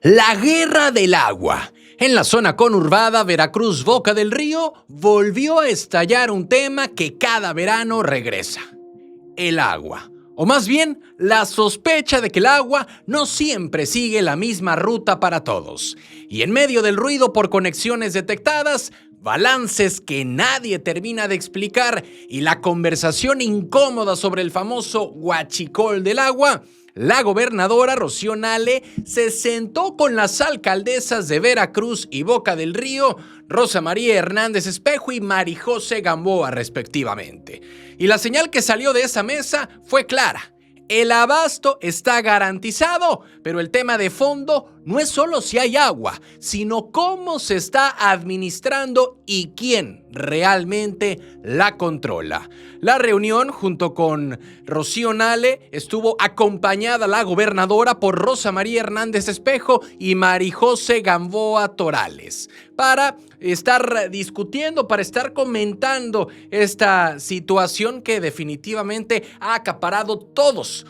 La guerra del agua. En la zona conurbada Veracruz Boca del Río volvió a estallar un tema que cada verano regresa: el agua. O más bien, la sospecha de que el agua no siempre sigue la misma ruta para todos. Y en medio del ruido por conexiones detectadas, balances que nadie termina de explicar y la conversación incómoda sobre el famoso huachicol del agua, la gobernadora Rocío Nale se sentó con las alcaldesas de Veracruz y Boca del Río, Rosa María Hernández Espejo y Marijose Gamboa, respectivamente. Y la señal que salió de esa mesa fue clara: el abasto está garantizado, pero el tema de fondo no es solo si hay agua, sino cómo se está administrando y quién realmente la controla. La reunión, junto con Rocío Nale, estuvo acompañada la gobernadora por Rosa María Hernández Espejo y Marijose Gamboa Torales, para estar discutiendo, para estar comentando esta situación que definitivamente ha acaparado todos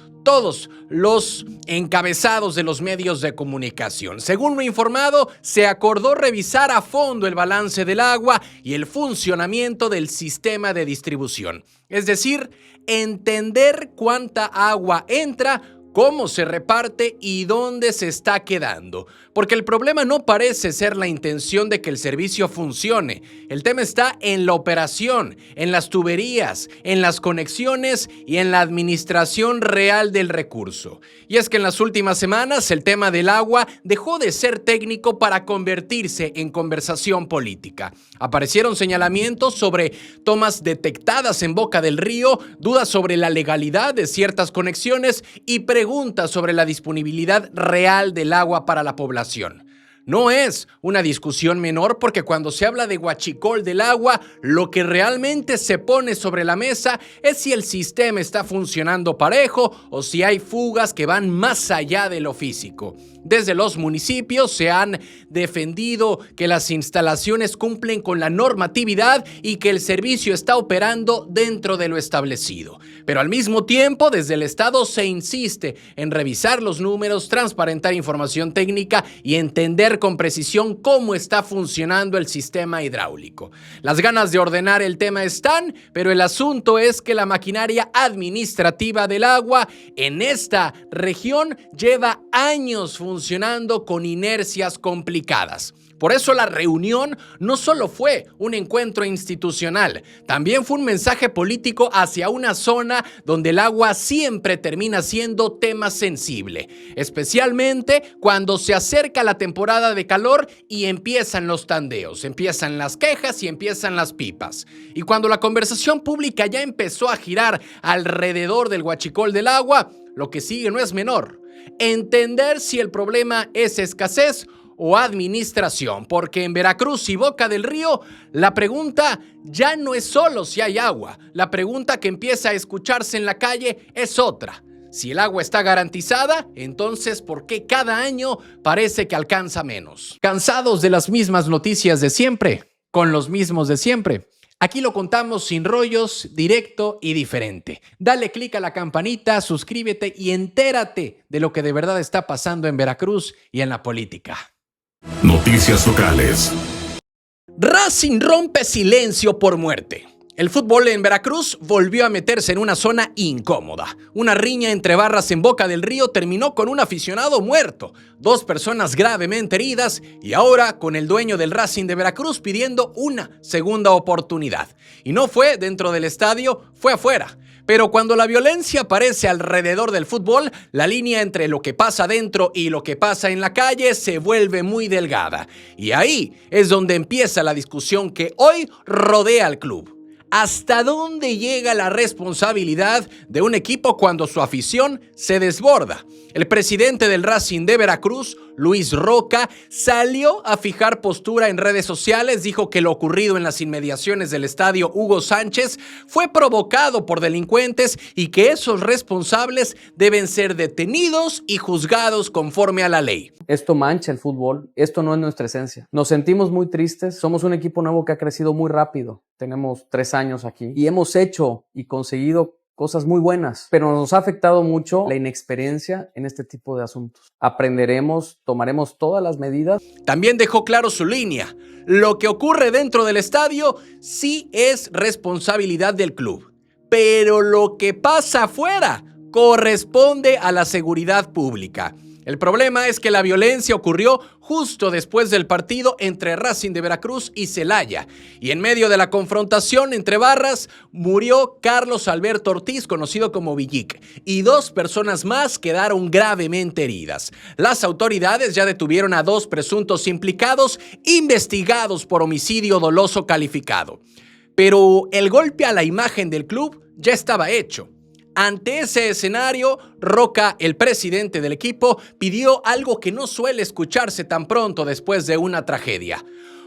los encabezados de los medios de comunicación. Según lo informado, se acordó revisar a fondo el balance del agua y el funcionamiento del sistema de distribución. Es decir, entender cuánta agua entra, cómo se reparte y dónde se está quedando. Porque el problema no parece ser la intención de que el servicio funcione. El tema está en la operación, en las tuberías, en las conexiones y en la administración real del recurso. Y es que en las últimas semanas el tema del agua dejó de ser técnico para convertirse en conversación política. Aparecieron señalamientos sobre tomas detectadas en Boca del Río, dudas sobre la legalidad de ciertas conexiones y preguntas sobre la disponibilidad real del agua para la población. No es una discusión menor, porque cuando se habla de huachicol del agua, lo que realmente se pone sobre la mesa es si el sistema está funcionando parejo o si hay fugas que van más allá de lo físico. Desde los municipios se han defendido que las instalaciones cumplen con la normatividad y que el servicio está operando dentro de lo establecido. Pero al mismo tiempo, desde el Estado se insiste en revisar los números, transparentar información técnica y entender con precisión cómo está funcionando el sistema hidráulico. Las ganas de ordenar el tema están, pero el asunto es que la maquinaria administrativa del agua en esta región lleva años funcionando con inercias complicadas. Por eso la reunión no solo fue un encuentro institucional, también fue un mensaje político hacia una zona donde el agua siempre termina siendo tema sensible, especialmente cuando se acerca la temporada de calor y empiezan los tandeos, empiezan las quejas y empiezan las pipas. Y cuando la conversación pública ya empezó a girar alrededor del huachicol del agua, lo que sigue no es menor: entender si el problema es escasez o administración, porque en Veracruz y Boca del Río la pregunta ya no es solo si hay agua. La pregunta que empieza a escucharse en la calle es otra: si el agua está garantizada, entonces ¿por qué cada año parece que alcanza menos? ¿Cansados de las mismas noticias de siempre, con los mismos de siempre? Aquí lo contamos sin rollos, directo y diferente. Dale click a la campanita, suscríbete y entérate de lo que de verdad está pasando en Veracruz y en la política. Noticias locales. Racing rompe silencio por muerte. El fútbol en Veracruz volvió a meterse en una zona incómoda. Una riña entre barras en Boca del Río terminó con un aficionado muerto, 2 personas gravemente heridas y ahora con el dueño del Racing de Veracruz pidiendo una segunda oportunidad. Y no fue dentro del estadio, fue afuera. Pero cuando la violencia aparece alrededor del fútbol, la línea entre lo que pasa dentro y lo que pasa en la calle se vuelve muy delgada. Y ahí es donde empieza la discusión que hoy rodea al club. ¿Hasta dónde llega la responsabilidad de un equipo cuando su afición se desborda? El presidente del Racing de Veracruz, Luis Roca, salió a fijar postura en redes sociales. Dijo que lo ocurrido en las inmediaciones del estadio Hugo Sánchez fue provocado por delincuentes y que esos responsables deben ser detenidos y juzgados conforme a la ley. Esto mancha el fútbol, esto no es nuestra esencia. Nos sentimos muy tristes, somos un equipo nuevo que ha crecido muy rápido. Tenemos 3 años aquí y hemos hecho y conseguido cosas muy buenas, pero nos ha afectado mucho la inexperiencia en este tipo de asuntos. Aprenderemos, tomaremos todas las medidas. También dejó claro su línea. Lo que ocurre dentro del estadio sí es responsabilidad del club, pero lo que pasa afuera corresponde a la seguridad pública. El problema es que la violencia ocurrió justo después del partido entre Racing de Veracruz y Celaya. Y en medio de la confrontación entre barras, murió Carlos Alberto Ortiz, conocido como Villic, y 2 personas más quedaron gravemente heridas. Las autoridades ya detuvieron a 2 presuntos implicados, investigados por homicidio doloso calificado. Pero el golpe a la imagen del club ya estaba hecho. Ante ese escenario, Roca, el presidente del equipo, pidió algo que no suele escucharse tan pronto después de una tragedia: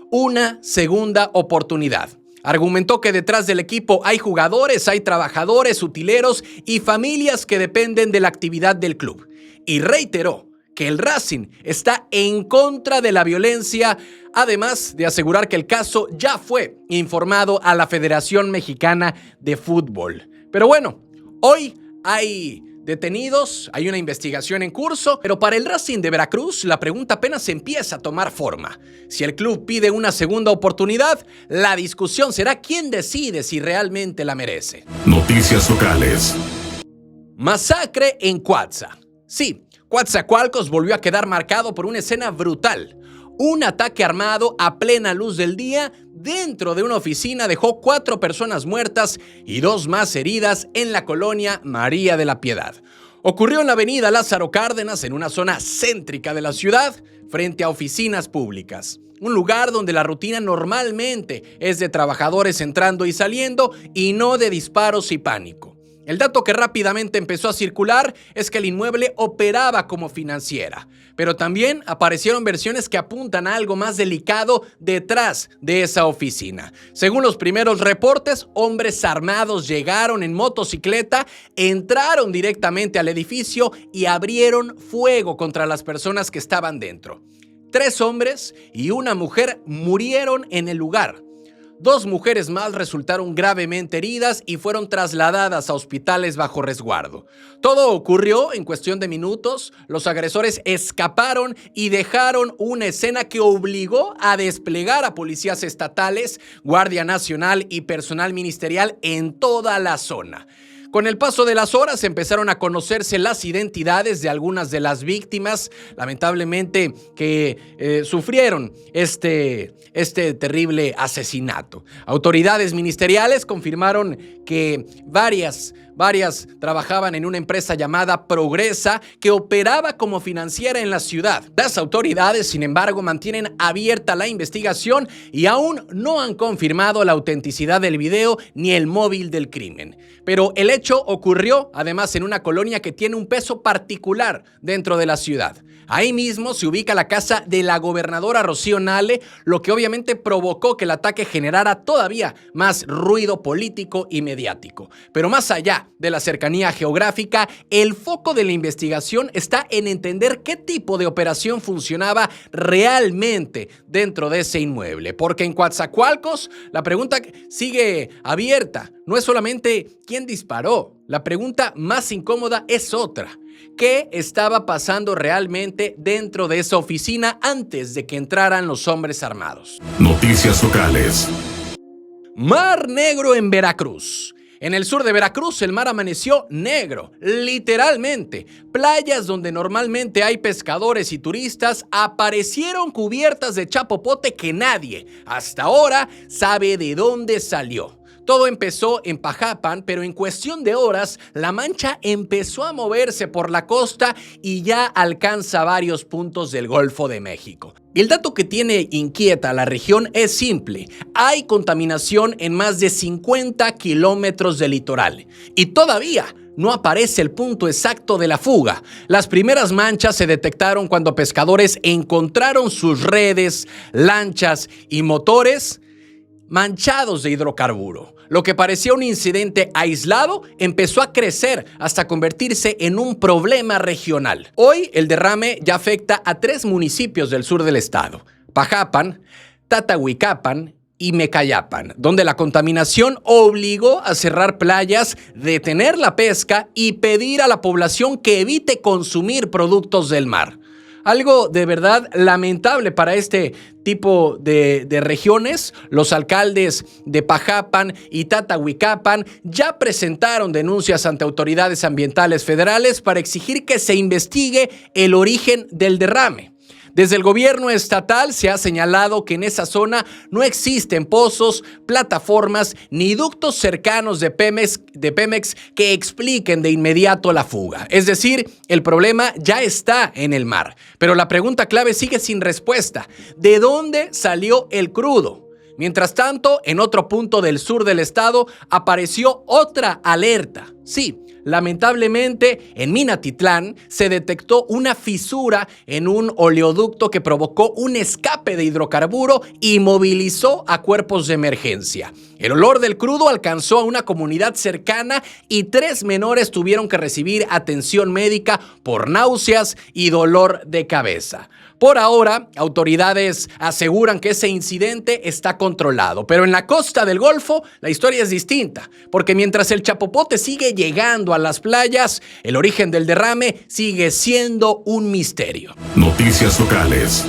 una segunda oportunidad. Argumentó que detrás del equipo hay jugadores, hay trabajadores, utileros y familias que dependen de la actividad del club. Y reiteró que el Racing está en contra de la violencia, además de asegurar que el caso ya fue informado a la Federación Mexicana de Fútbol. Pero bueno, hoy hay detenidos, hay una investigación en curso, pero para el Racing de Veracruz la pregunta apenas empieza a tomar forma. Si el club pide una segunda oportunidad, la discusión será quién decide si realmente la merece. Noticias locales. Masacre en Cuautla. Sí, Coatzacoalcos volvió a quedar marcado por una escena brutal. Un ataque armado a plena luz del día dentro de una oficina dejó 4 personas muertas y 2 más heridas en la colonia María de la Piedad. Ocurrió en la avenida Lázaro Cárdenas, en una zona céntrica de la ciudad, frente a oficinas públicas. Un lugar donde la rutina normalmente es de trabajadores entrando y saliendo y no de disparos y pánico. El dato que rápidamente empezó a circular es que el inmueble operaba como financiera, pero también aparecieron versiones que apuntan a algo más delicado detrás de esa oficina. Según los primeros reportes, hombres armados llegaron en motocicleta, entraron directamente al edificio y abrieron fuego contra las personas que estaban dentro. 3 hombres y una mujer murieron en el lugar. 2 mujeres más resultaron gravemente heridas y fueron trasladadas a hospitales bajo resguardo. Todo ocurrió en cuestión de minutos. Los agresores escaparon y dejaron una escena que obligó a desplegar a policías estatales, Guardia Nacional y personal ministerial en toda la zona. Con el paso de las horas empezaron a conocerse las identidades de algunas de las víctimas, lamentablemente, que sufrieron este terrible asesinato. Autoridades ministeriales confirmaron que varias trabajaban en una empresa llamada Progresa, que operaba como financiera en la ciudad. Las autoridades, sin embargo, mantienen abierta la investigación y aún no han confirmado la autenticidad del video ni el móvil del crimen. Pero el hecho ocurrió además en una colonia que tiene un peso particular dentro de la ciudad. Ahí mismo se ubica la casa de la gobernadora Rocío Nale, lo que obviamente provocó que el ataque generara todavía más ruido político y mediático. Pero más allá de la cercanía geográfica, el foco de la investigación está en entender qué tipo de operación funcionaba realmente dentro de ese inmueble. Porque en Coatzacoalcos la pregunta sigue abierta. No es solamente quién disparó. La pregunta más incómoda es otra. ¿Qué estaba pasando realmente dentro de esa oficina antes de que entraran los hombres armados? Noticias locales. Mar Negro en Veracruz. En el sur de Veracruz el mar amaneció negro, literalmente. Playas donde normalmente hay pescadores y turistas aparecieron cubiertas de chapopote que nadie, hasta ahora, sabe de dónde salió. Todo empezó en Pajapan, pero en cuestión de horas, la mancha empezó a moverse por la costa y ya alcanza varios puntos del Golfo de México. El dato que tiene inquieta a la región es simple. Hay contaminación en más de 50 kilómetros de litoral y todavía no aparece el punto exacto de la fuga. Las primeras manchas se detectaron cuando pescadores encontraron sus redes, lanchas y motores manchados de hidrocarburo. Lo que parecía un incidente aislado empezó a crecer hasta convertirse en un problema regional. Hoy el derrame ya afecta a 3 municipios del sur del estado: Pajapan, Tatahuicapan y Mecayapan, donde la contaminación obligó a cerrar playas, detener la pesca y pedir a la población que evite consumir productos del mar. Algo de verdad lamentable para este tipo de regiones. Los alcaldes de Pajapan y Tatahuicapan ya presentaron denuncias ante autoridades ambientales federales para exigir que se investigue el origen del derrame. Desde el gobierno estatal se ha señalado que en esa zona no existen pozos, plataformas ni ductos cercanos de Pemex que expliquen de inmediato la fuga. Es decir, el problema ya está en el mar. Pero la pregunta clave sigue sin respuesta. ¿De dónde salió el crudo? Mientras tanto, en otro punto del sur del estado apareció otra alerta. Sí, lamentablemente, en Minatitlán se detectó una fisura en un oleoducto que provocó un escape de hidrocarburo y movilizó a cuerpos de emergencia. El olor del crudo alcanzó a una comunidad cercana y 3 menores tuvieron que recibir atención médica por náuseas y dolor de cabeza. Por ahora, autoridades aseguran que ese incidente está controlado, pero en la costa del Golfo la historia es distinta, porque mientras el chapopote sigue llegando a las playas, el origen del derrame sigue siendo un misterio. Noticias locales.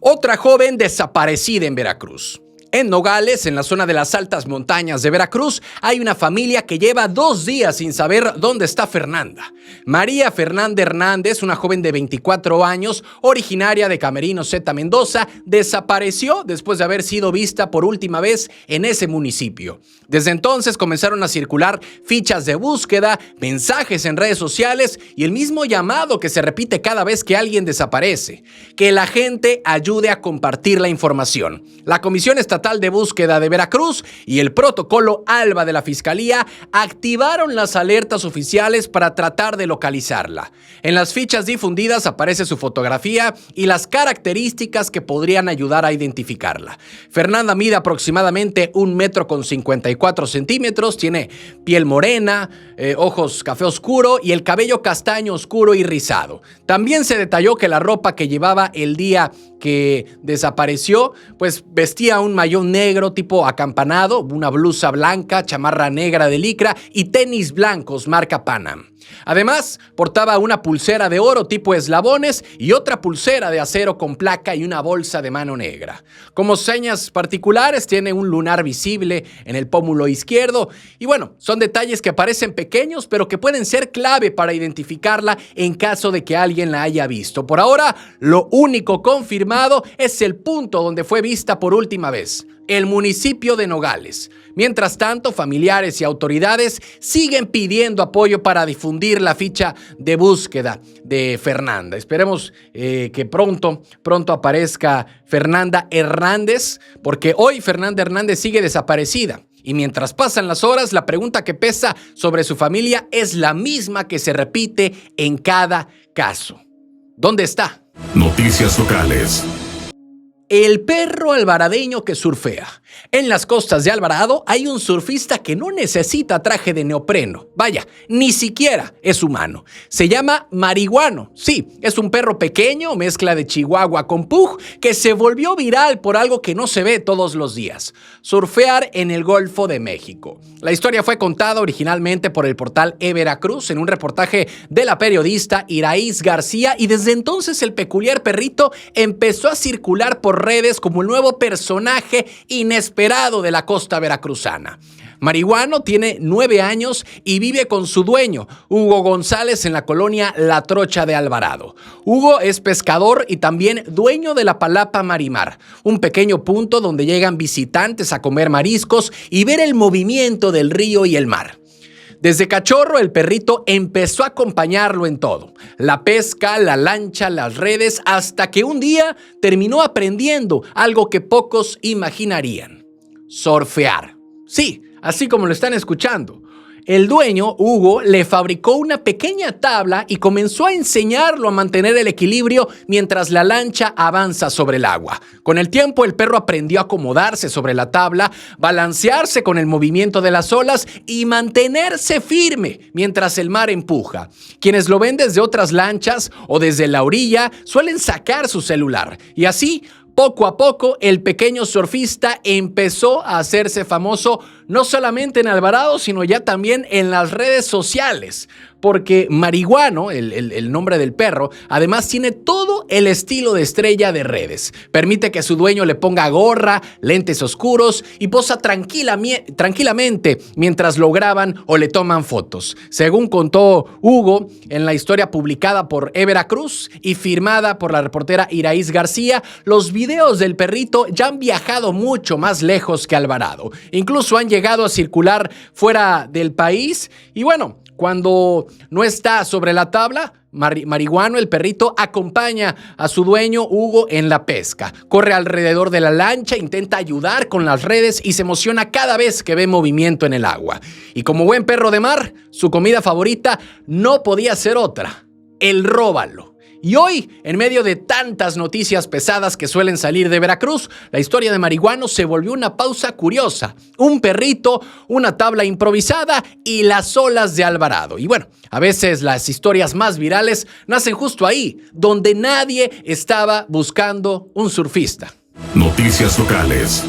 Otra joven desaparecida en Veracruz. En Nogales, en la zona de las altas montañas de Veracruz, hay una familia que lleva 2 días sin saber dónde está Fernanda. María Fernanda Hernández, una joven de 24 años, originaria de Camerino Zeta, Mendoza, desapareció después de haber sido vista por última vez en ese municipio. Desde entonces comenzaron a circular fichas de búsqueda, mensajes en redes sociales y el mismo llamado que se repite cada vez que alguien desaparece: que la gente ayude a compartir la información. La Comisión Estatal de Búsqueda de Veracruz y el Protocolo ALBA de la Fiscalía activaron las alertas oficiales para tratar de localizarla. En las fichas difundidas aparece su fotografía y las características que podrían ayudar a identificarla. Fernanda mide aproximadamente 1,54 m, tiene piel morena, ojos café oscuro y el cabello castaño oscuro y rizado. También se detalló que la ropa que llevaba el día que desapareció, pues vestía un mayón negro tipo acampanado, una blusa blanca, chamarra negra de licra y tenis blancos marca Panam. Además, portaba una pulsera de oro tipo eslabones y otra pulsera de acero con placa y una bolsa de mano negra. Como señas particulares, tiene un lunar visible en el pómulo izquierdo. Y bueno, son detalles que parecen pequeños, pero que pueden ser clave para identificarla en caso de que alguien la haya visto. Por ahora, lo único confirmado es el punto donde fue vista por última vez: el municipio de Nogales. Mientras tanto, familiares y autoridades siguen pidiendo apoyo para difundir la ficha de búsqueda de Fernanda. Esperemos que pronto aparezca Fernanda Hernández, porque hoy Fernanda Hernández sigue desaparecida. Y mientras pasan las horas, la pregunta que pesa sobre su familia es la misma que se repite en cada caso: ¿dónde está? Noticias locales. El perro alvaradeño que surfea. En las costas de Alvarado hay un surfista que no necesita traje de neopreno. Vaya, ni siquiera es humano. Se llama Marihuano. Sí, es un perro pequeño, mezcla de chihuahua con pug, que se volvió viral por algo que no se ve todos los días: surfear en el Golfo de México. La historia fue contada originalmente por el portal eVeracruz en un reportaje de la periodista Iraíz García, y desde entonces el peculiar perrito empezó a circular por redes como el nuevo personaje inesperado de la costa veracruzana. Marihuano tiene 9 años y vive con su dueño, Hugo González, en la colonia La Trocha de Alvarado. Hugo es pescador y también dueño de la Palapa Marimar, un pequeño punto donde llegan visitantes a comer mariscos y ver el movimiento del río y el mar. Desde cachorro, el perrito empezó a acompañarlo en todo: la pesca, la lancha, las redes, hasta que un día terminó aprendiendo algo que pocos imaginarían: surfear. Sí, así como lo están escuchando. El dueño, Hugo, le fabricó una pequeña tabla y comenzó a enseñarlo a mantener el equilibrio mientras la lancha avanza sobre el agua. Con el tiempo, el perro aprendió a acomodarse sobre la tabla, balancearse con el movimiento de las olas y mantenerse firme mientras el mar empuja. Quienes lo ven desde otras lanchas o desde la orilla suelen sacar su celular y así Poco a poco, el pequeño surfista empezó a hacerse famoso no solamente en Alvarado, sino ya también en las redes sociales. Porque Marihuano, el nombre del perro, además tiene todo el estilo de estrella de redes. Permite que su dueño le ponga gorra, lentes oscuros y posa tranquilamente mientras lo graban o le toman fotos. Según contó Hugo en la historia publicada por Evera Cruz y firmada por la reportera Iraíz García, los videos del perrito ya han viajado mucho más lejos que Alvarado. Incluso han llegado a circular fuera del país y bueno, cuando no está sobre la tabla, Marihuano, el perrito, acompaña a su dueño Hugo en la pesca. Corre alrededor de la lancha, intenta ayudar con las redes y se emociona cada vez que ve movimiento en el agua. Y como buen perro de mar, su comida favorita no podía ser otra: el róbalo. Y hoy, en medio de tantas noticias pesadas que suelen salir de Veracruz, la historia de Marihuano se volvió una pausa curiosa. Un perrito, una tabla improvisada y las olas de Alvarado. Y bueno, a veces las historias más virales nacen justo ahí, donde nadie estaba buscando un surfista. Noticias locales.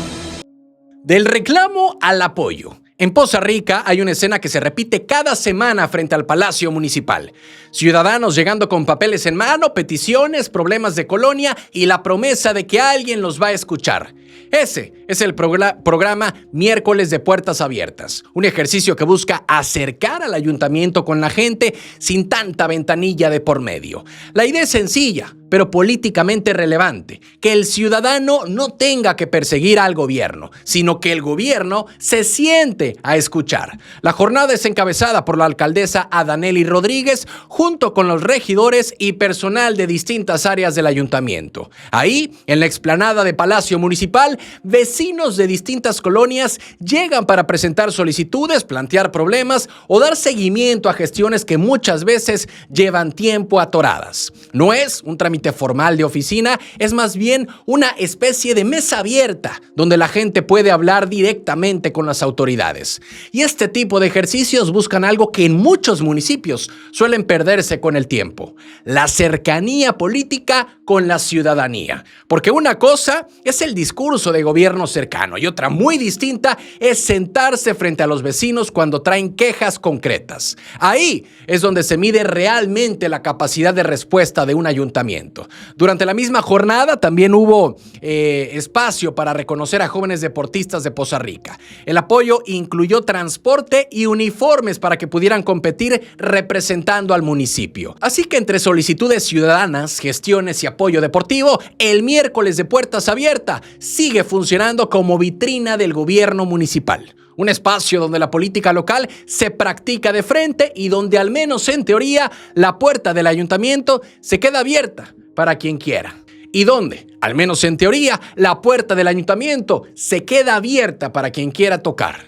Del reclamo al apoyo. En Poza Rica hay una escena que se repite cada semana frente al Palacio Municipal. Ciudadanos llegando con papeles en mano, peticiones, problemas de colonia y la promesa de que alguien los va a escuchar. Ese es el programa Miércoles de Puertas Abiertas, un ejercicio que busca acercar al ayuntamiento con la gente sin tanta ventanilla de por medio. La idea es sencilla, pero políticamente relevante: que el ciudadano no tenga que perseguir al gobierno, sino que el gobierno se siente a escuchar. La jornada es encabezada por la alcaldesa Adanely Rodríguez, junto con los regidores y personal de distintas áreas del ayuntamiento. Ahí, en la explanada de Palacio Municipal, vecinos de distintas colonias llegan para presentar solicitudes, plantear problemas o dar seguimiento a gestiones que muchas veces llevan tiempo atoradas. No es un trámite formal de oficina, es más bien una especie de mesa abierta donde la gente puede hablar directamente con las autoridades. Y este tipo de ejercicios buscan algo que en muchos municipios suelen perderse con el tiempo: la cercanía política con la ciudadanía. Porque una cosa es el discurso de gobierno cercano y otra muy distinta es sentarse frente a los vecinos cuando traen quejas concretas. Ahí es donde se mide realmente la capacidad de respuesta de un ayuntamiento. Durante la misma jornada también hubo espacio para reconocer a jóvenes deportistas de Poza Rica. El apoyo incluyó transporte y uniformes para que pudieran competir representando al municipio. Así que entre solicitudes ciudadanas, gestiones y apoyo deportivo, el Miércoles de Puertas Abiertas sigue funcionando como vitrina del gobierno municipal. Un espacio donde la política local se practica de frente y donde, al menos en teoría, la puerta del ayuntamiento se queda abierta para quien quiera. Y donde, al menos en teoría, la puerta del ayuntamiento se queda abierta para quien quiera tocar.